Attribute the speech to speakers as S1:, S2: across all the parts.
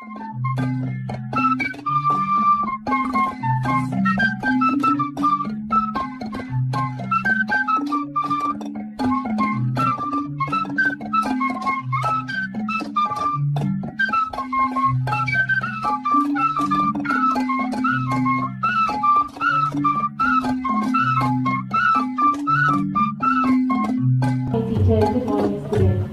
S1: Good morning, students.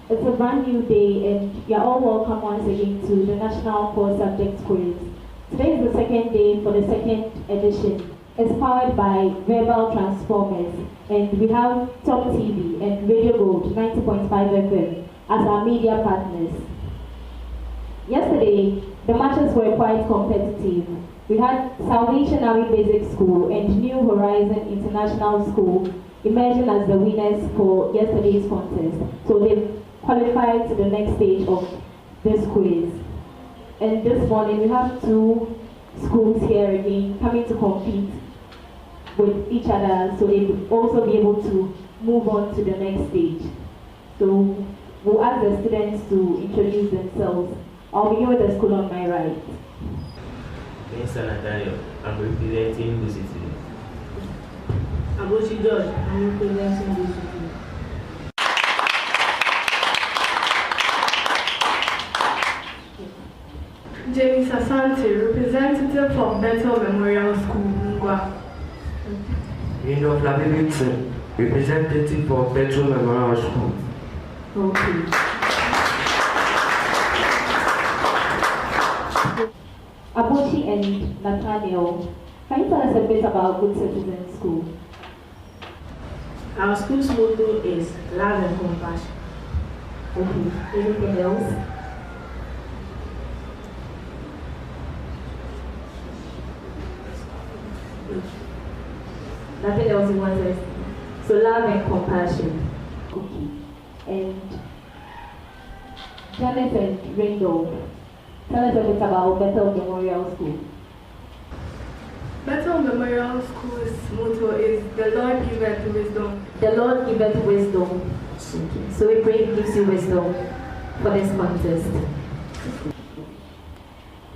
S1: It's a brand new day and you're all welcome once again to the National Core Subject Quiz. Today is the second day for the second edition. It's powered by Verbal Transformers and we have Top TV and Radio Gold 90.5 FM as our media partners. Yesterday, the matches were quite competitive. We had Salvation Army Basic School and New Horizon International School emerging as the winners for yesterday's contest. So they've qualified to the next stage of this quiz. And this morning we have two schools here again coming to compete with each other so they will also be able to move on to the next stage. So we'll ask the students to introduce themselves. I'll begin with the school on my right.
S2: Mr. Nathaniel, I'm representing the city.
S3: Abochi George, I'm representing the city. James Asante, representative from Bethel Memorial School, Ngwa.
S4: Reno Flavington, representative for Bethel Memorial School.
S1: Okay. Abochi and Nathaniel, can you tell us a bit about Good Citizen School?
S3: Our school's motto is love and compassion.
S1: Okay. Anything else? Nothing else you want to say? So love and compassion. Okay. And Janet and Randolph, tell us a bit about Bethel Memorial School.
S3: Bethel Memorial School's motto is the Lord giveth wisdom.
S1: The Lord giveth wisdom. So we pray He gives you wisdom for this contest.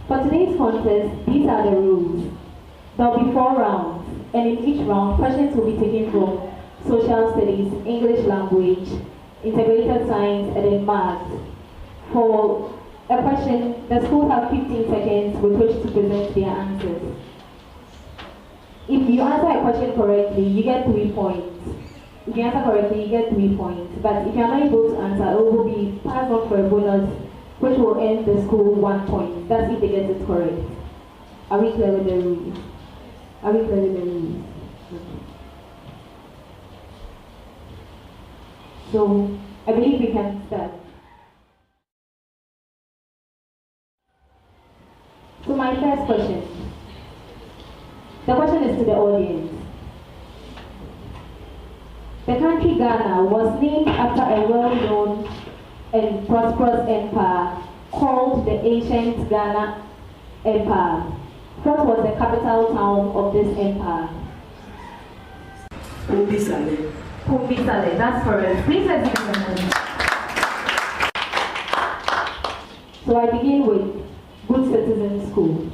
S1: For today's contest, these are the rules. There will be 4 rounds, and in each round, questions will be taken from social studies, English language, integrated science, and then maths. For a question, the schools have 15 seconds with which to present their answers. If you answer a question correctly, you get 3 points. If you answer correctly, you get 3 points. But if you are not able to answer, it will be passed on for a bonus, which will earn the school 1 point. That's if they get it correct. Are we clear with the rules? Are we clear with the rules? Okay. So, I believe we can start. So my first question. The question is to the audience. The country Ghana was named after a well-known and prosperous empire called the ancient Ghana Empire. What was the capital town of this empire?
S3: Pumbisale.
S1: Pumbisale, that's correct. Please let's give them a hand. So I begin with Good Citizen School.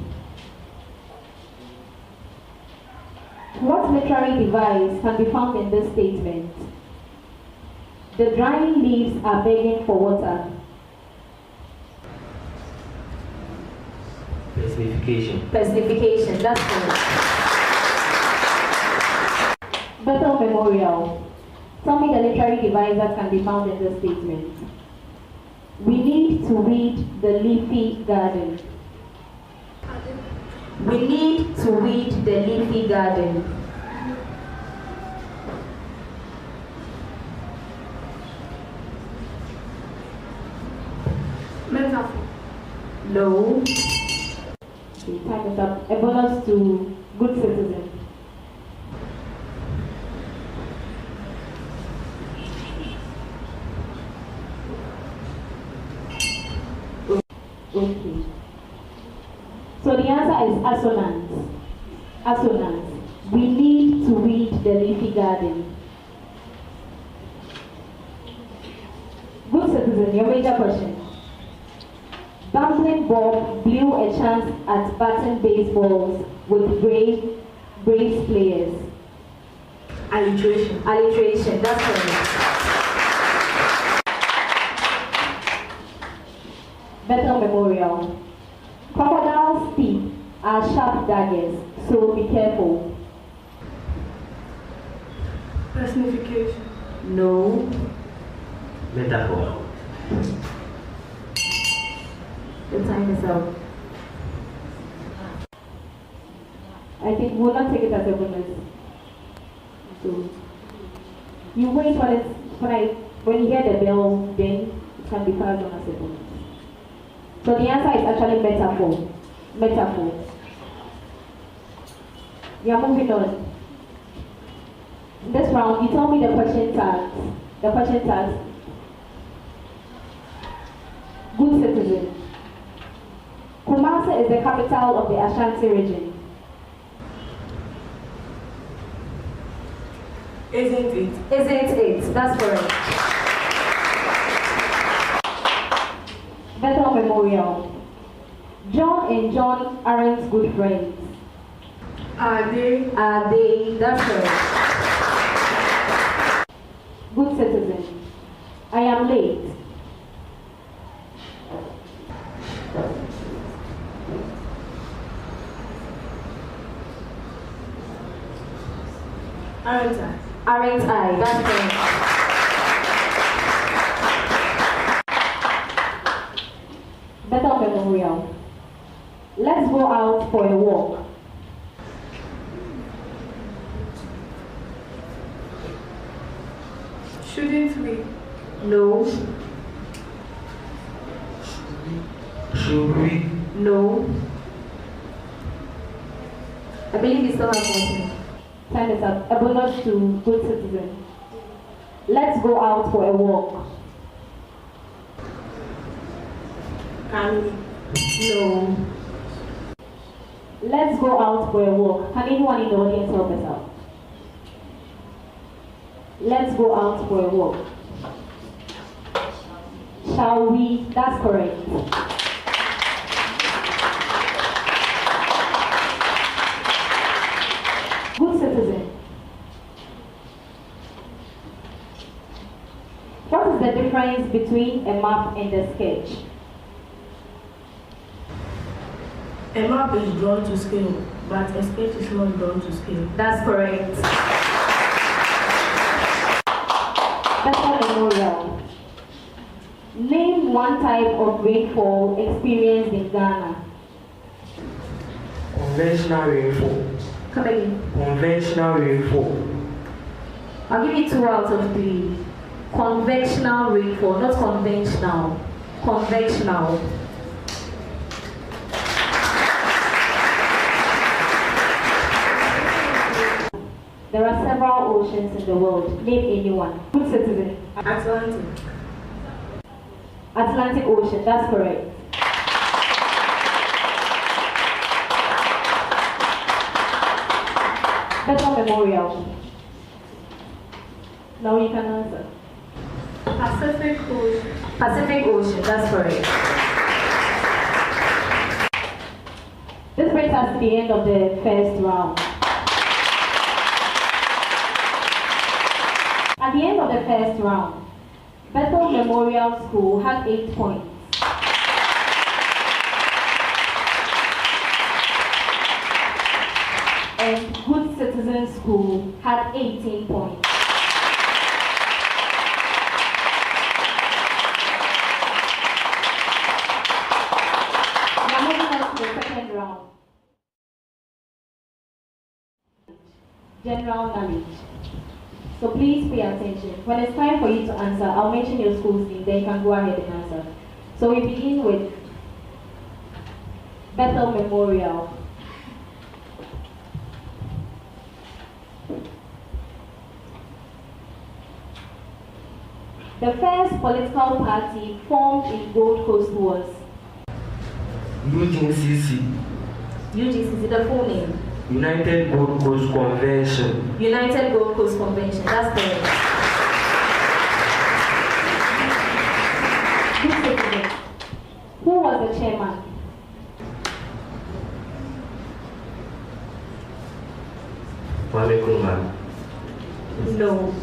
S1: What literary device can be found in this statement? The drying leaves are begging for water.
S2: Personification.
S1: Personification, that's correct. Bethel Memorial. Tell me the literary device that can be found in this statement. We need to weed the leafy garden. We need to weed the leafy garden.
S3: Metaphor.
S1: No. Okay, time is up. A bonus to Good Citizen. Okay. So the answer is assonance. Assonance. We need to weed the leafy garden. Good Citizen, your major question. Gambling Bob blew a chance at batting baseballs with Braves players.
S3: Alliteration.
S1: Alliteration, that's correct. Bethel Memorial. Crocodile's teeth are sharp daggers, so be careful.
S3: Personification.
S1: No.
S2: Metaphor.
S1: The time is up. I think we'll not take it as a bonus. So you wait when you hear the bell, then it can be passed on as a bonus. So the answer is actually metaphor. Metaphor. We are moving on. This round, you told me the question tags. The question tags. Good citizen. Kumasi is the capital of the Ashanti region.
S3: Isn't it?
S1: Isn't it? That's correct. Bethel Memorial. John and John aren't good friends.
S3: Are they?
S1: Are they? That's correct. Good citizen. I am late.
S3: Aren't I?
S1: Aren't I? That's correct. Bethel Memorial. Let's go out for a walk.
S3: Shouldn't we?
S1: No.
S4: Should we?
S1: No. I believe you still have one. Time is up. A bonus to good citizen. Let's go out for a walk.
S3: Can we?
S1: No. Let's go out for a walk. Can anyone in the audience help us out? Let's go out for a walk. Shall we? That's correct. Good citizen. What is the difference between a map and a sketch?
S3: A map is drawn to scale, but a sketch is not drawn to scale.
S1: That's correct. Bethel Memorial. Name one type of rainfall experienced in Ghana.
S4: Conventional rainfall.
S1: Come again.
S4: Conventional rainfall.
S1: I'll give you 2 out of 3. Convectional rainfall, not conventional. Convectional. There are several oceans in the world. Name anyone. Good citizen.
S3: Atlantic.
S1: Atlantic Ocean, that's correct. Bethel Memorial. Now you can answer.
S3: Pacific Ocean.
S1: Pacific Ocean, that's correct. This brings us to the end of the first round. At the end of the first round, Bethel Memorial School had 8 points. And Good Citizen School had 18 points. Now moving on to the second round. General knowledge. So please pay attention. When it's time for you to answer, I'll mention your school's name, then you can go ahead and answer. So we begin with Bethel Memorial. The first political party formed in Gold Coast was
S4: UGCC.
S1: UGCC, the full name.
S4: United Gold Coast Convention.
S1: United Gold Coast Convention, that's correct. Who was the chairman?
S2: Kwame Nkrumah.
S3: No.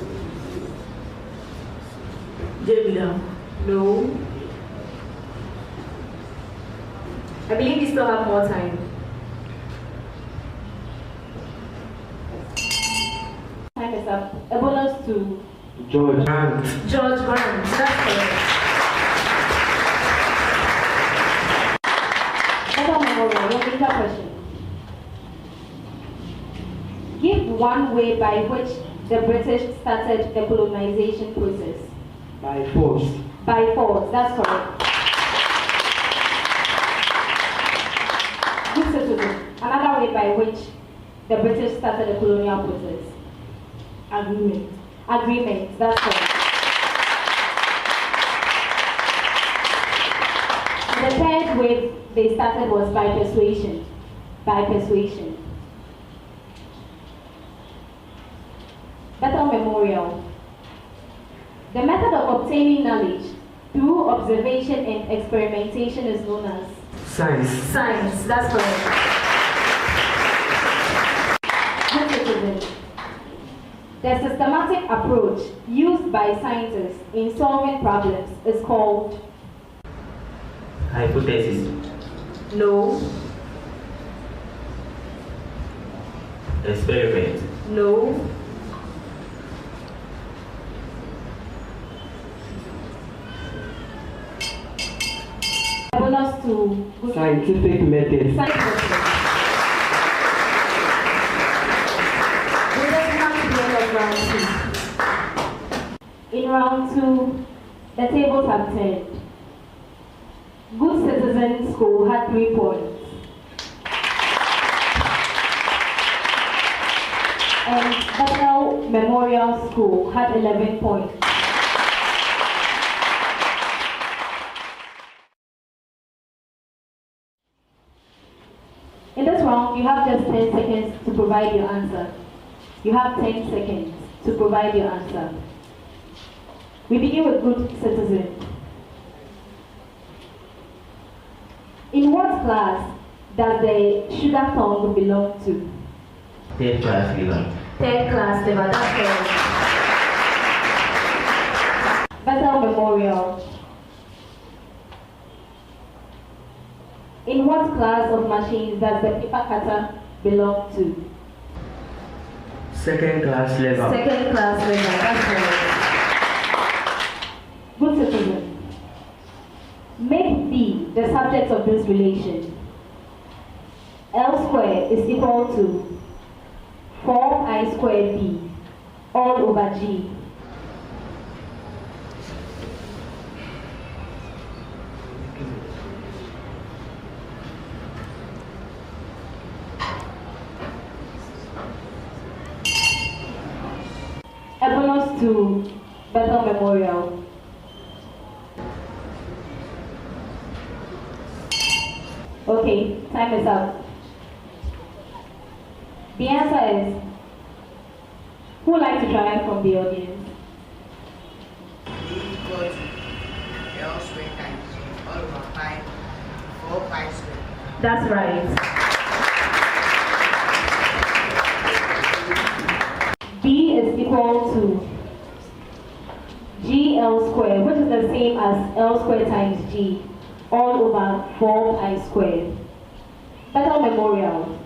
S3: Jamila.
S1: No. I believe we still have more time. Time is up. A bonus to
S4: George Grant.
S3: George Grant. That's correct.
S1: Bethel Memorial, your major question. Give one way by which the British started the colonization process.
S4: By force.
S1: By force, that's correct. Good citizen, another way by which the British started the colonial process.
S3: Agreement.
S1: Agreement, that's correct. And the third way they started was by persuasion. By persuasion. Bethel Memorial. The method of obtaining knowledge through observation and experimentation is known as
S4: Science.
S1: science. That's correct. Good citizen. The systematic approach used by scientists in solving problems is called
S2: Hypothesis.
S1: no,
S2: Experiment.
S1: no, bonus to
S4: Scientific method.
S1: science. We just come to the end of round 2. In round 2, the tables have turned. Good Citizen School had 3 points. And Bethel Memorial School had 11 points. In this round, you have just 10 seconds to provide your answer. You have 10 seconds to provide your answer. We begin with Good Citizen. In what class does the sugar tongue belong to?
S2: Third class liver.
S1: Third class liver, that's correct. Bethel Memorial. In what class of machines does the paper cutter belong to?
S4: Second class level.
S1: Second class liver, that's correct. Good citizen. Make B the subject of this relation. L squared is equal to 4I squared B all over G. A bonus to Bethel Memorial. Okay, time is up. The answer is, who would like to try from the audience?
S5: B equal to L squared times all over 5, 4 squared.
S1: That's right. B is equal to GL squared, which is the same as L squared times G, all over 4I squared. Bethel Memorial.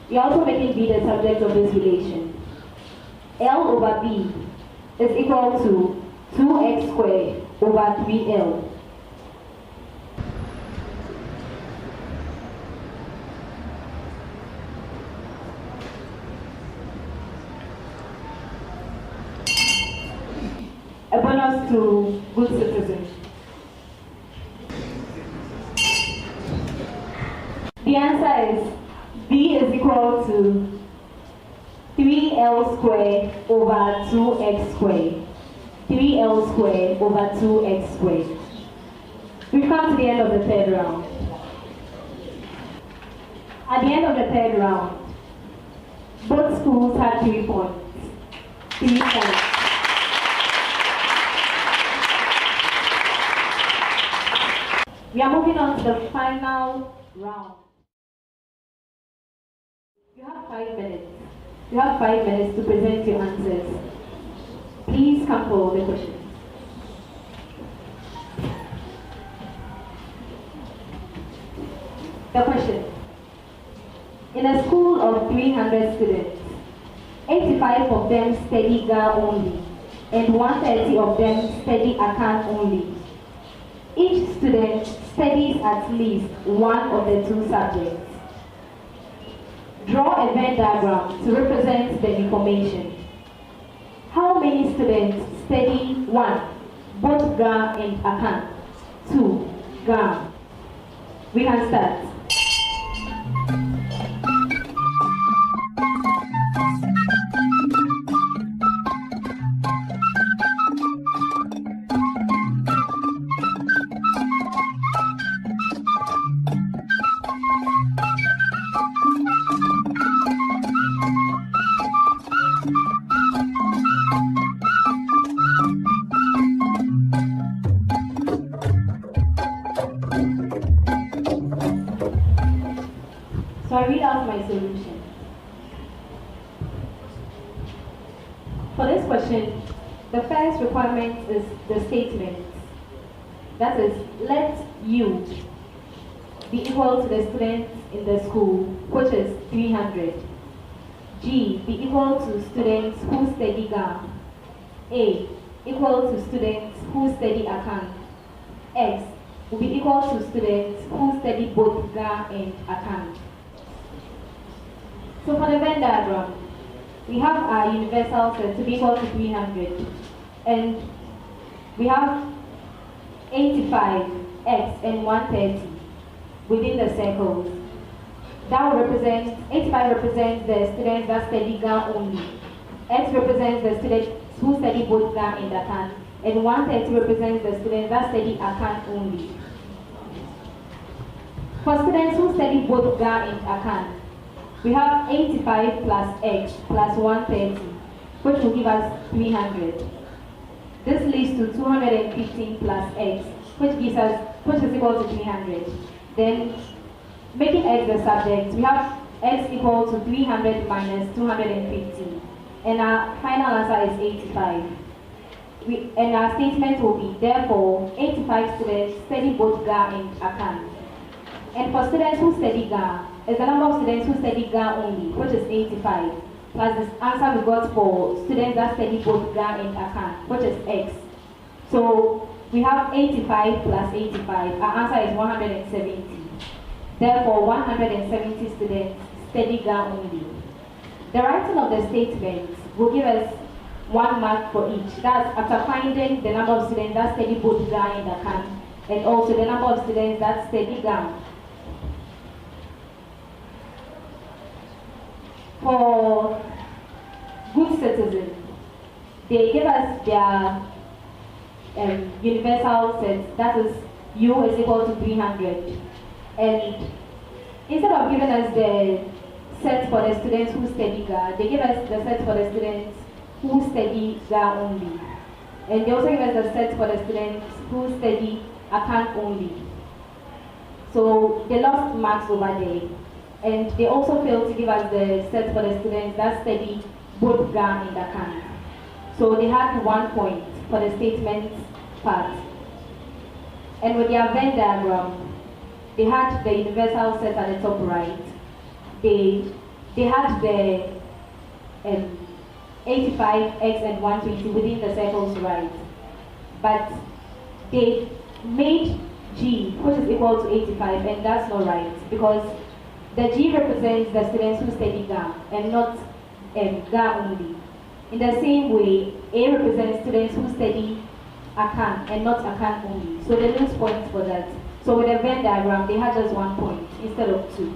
S1: You're also making B the subject of this relation. L over B is equal to 2x squared over 3L. A bonus to Good Citizen. The answer is B is equal to 3L squared over 2x squared. 3L squared over 2x squared. We've come to the end of the third round. At the end of the third round, both schools had 3 points. 3 points. We are moving on to the final round. You have 5 minutes. You have 5 minutes to present your answers. Please come for the questions. The question. In a school of 300 students, 85 of them study GA only, and 130 of them study Akan only. Each student studies at least one of the two subjects. Draw a Venn diagram to represent the information. How many students study 1, both GA and Akan? 2, GA. We can start. So I read out my solution. For this question, the first requirement is the statement. That is, let U be equal to the students in the school, which is 300. G be equal to students who study GA. A equal to students who study Akan. X will be equal to students who study both GA and Akan. So for the Venn diagram, we have our universal set to be equal to 300, and we have 85, X, and 130 within the circles. That will represent, 85 represents the students that study GA only, X represents the students who study both GA and Akan, and 130 represents the students that study Akan only. For students who study both GA and Akan, we have 85 plus X plus 130, which will give us 300. This leads to 215 plus X, which is equal to 300. Then, making X the subject, we have X equal to 300 minus 215. And our final answer is 85. And our statement will be, therefore, 85 students study both GA and Akan. And for students who study GA, is the number of students who study GA only, which is 85, plus the answer we got for students that study both GA and Akan, which is X. So we have 85 plus 85. Our answer is 170. Therefore, 170 students study GA only. The writing of the statement will give us 1 mark for each. That's after finding the number of students that study both GA and Akan, and also the number of students that study GA. For good citizens, they give us their universal set, that is U is equal to 300. And instead of giving us the set for the students who study GA, they give us the set for the students who study GA only. And they also give us the set for the students who study Akan only. So they lost marks over there. And they also failed to give us the set for the students that study both GA and Akan. So they had 1 point for the statement part. And with their Venn diagram, they had the universal set at the top right. They had the 85, X, and 120 within the circles right. But they made G, which is equal to 85, and that's not right, because the G represents the students who study GA and not GA only. In the same way, A represents students who study Akan and not Akan only. So they lose points for that. So with the Venn diagram, they had just 1 point instead of 2.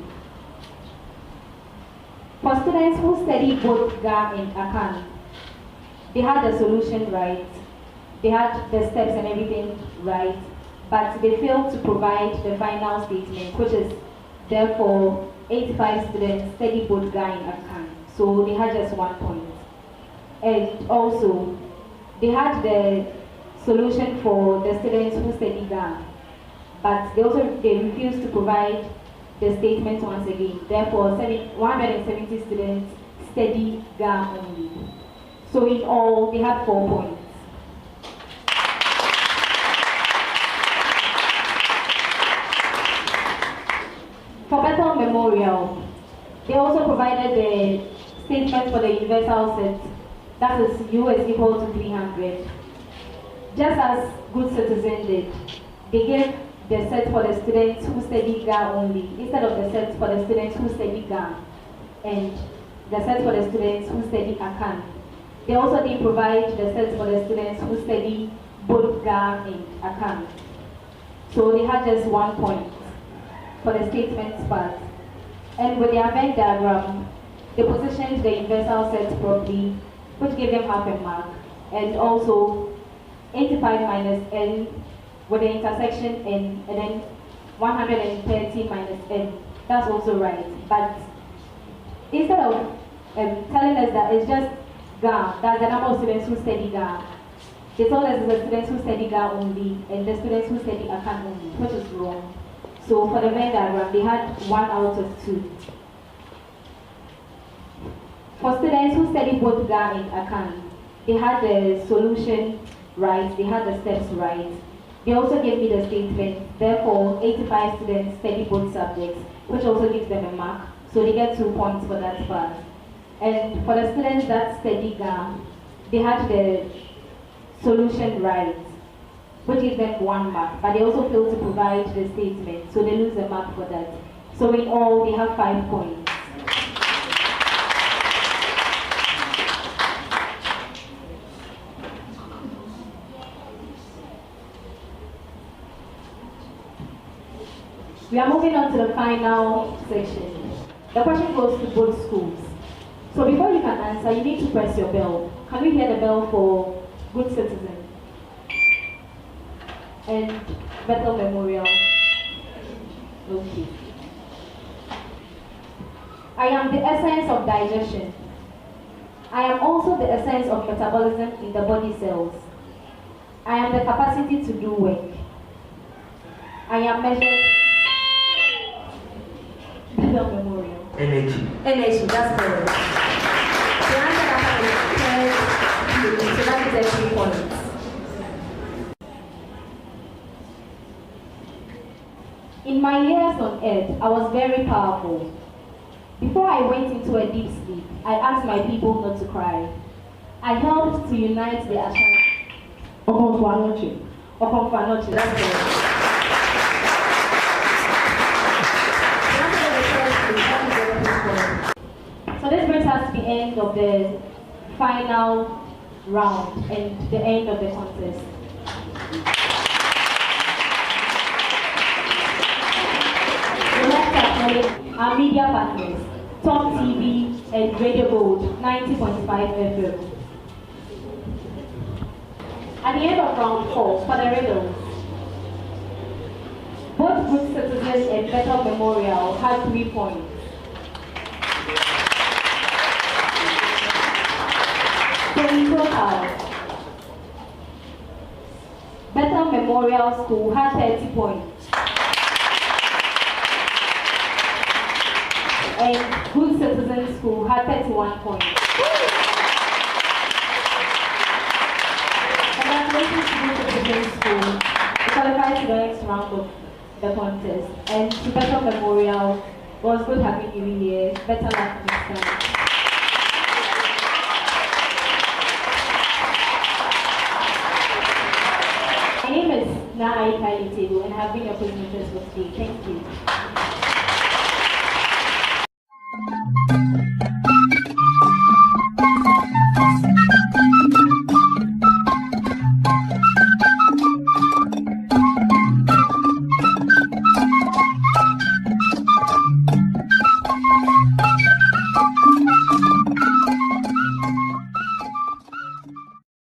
S1: For students who study both GA and Akan, they had the solution right. They had the steps and everything right, but they failed to provide the final statement, which is therefore 85 students study both GA and Akan. So they had just 1 point. And also, they had the solution for the students who study GA, but they refused to provide the statement once again. Therefore, 170 students study GA only. So in all, they had 4 points. For Bethel Memorial, they also provided the statement for the universal set, that is U is equal to 300. Just as Good Citizen did, they gave the set for the students who study GA only, instead of the set for the students who study GA, and the set for the students who study ACAN. They also did provide the sets for the students who study both GA and ACAN. So they had just 1 point for the statements part. And with their Venn diagram, they positioned the universal set properly, which gave them half a mark, and also 85 minus n with the intersection n, and then 130 minus n. That's also right. But instead of telling us that it's just GA, that's the number of students who study GA, they told us it's the students who study GA only and the students who study ACAN only, which is wrong. So for the Venn diagram, they had 1 out of 2. For students who study both GA and ACAN, they had the solution right, they had the steps right. They also gave me the statement, therefore 85 students study both subjects, which also gives them a mark. So they get 2 points for that part. And for the students that study GA, they had the solution right, which gives them 1 mark, but they also failed to provide the statement, so they lose a mark for that. So in all, they have 5 points. We are moving on to the final section. The question goes to both schools. So before you can answer, you need to press your bell. Can we hear the bell for Good Citizen and Bethel Memorial? Okay. I am the essence of digestion. I am also the essence of metabolism in the body cells. I am the capacity to do work. I am measured. Bethel Memorial.
S4: Energy.
S1: Energy, that's correct. The answer that I is so that is a 3 points. In my years on earth, I was very powerful. Before I went into a deep sleep, I asked my people not to cry. I helped to unite the Ashanti. Okonfanochi, that's correct. So this brings us to the end of the final round and the end of the contest. We'd like to acknowledge our media partners, Top TV and Radio Gold 90.5 FM. At the end of round 4, for the riddles, both Good Citizens and Bethel Memorial had 3 points. So in total, Bethel Memorial School had 30 points. And Good Citizen School had 31 points. Congratulations to Good Citizen School. We qualified to the next round of the contest. And to Bethel Memorial, it was good having you here. Better luck next time. My name is Untitled Chapter and I have been your presenters for today. Thank you.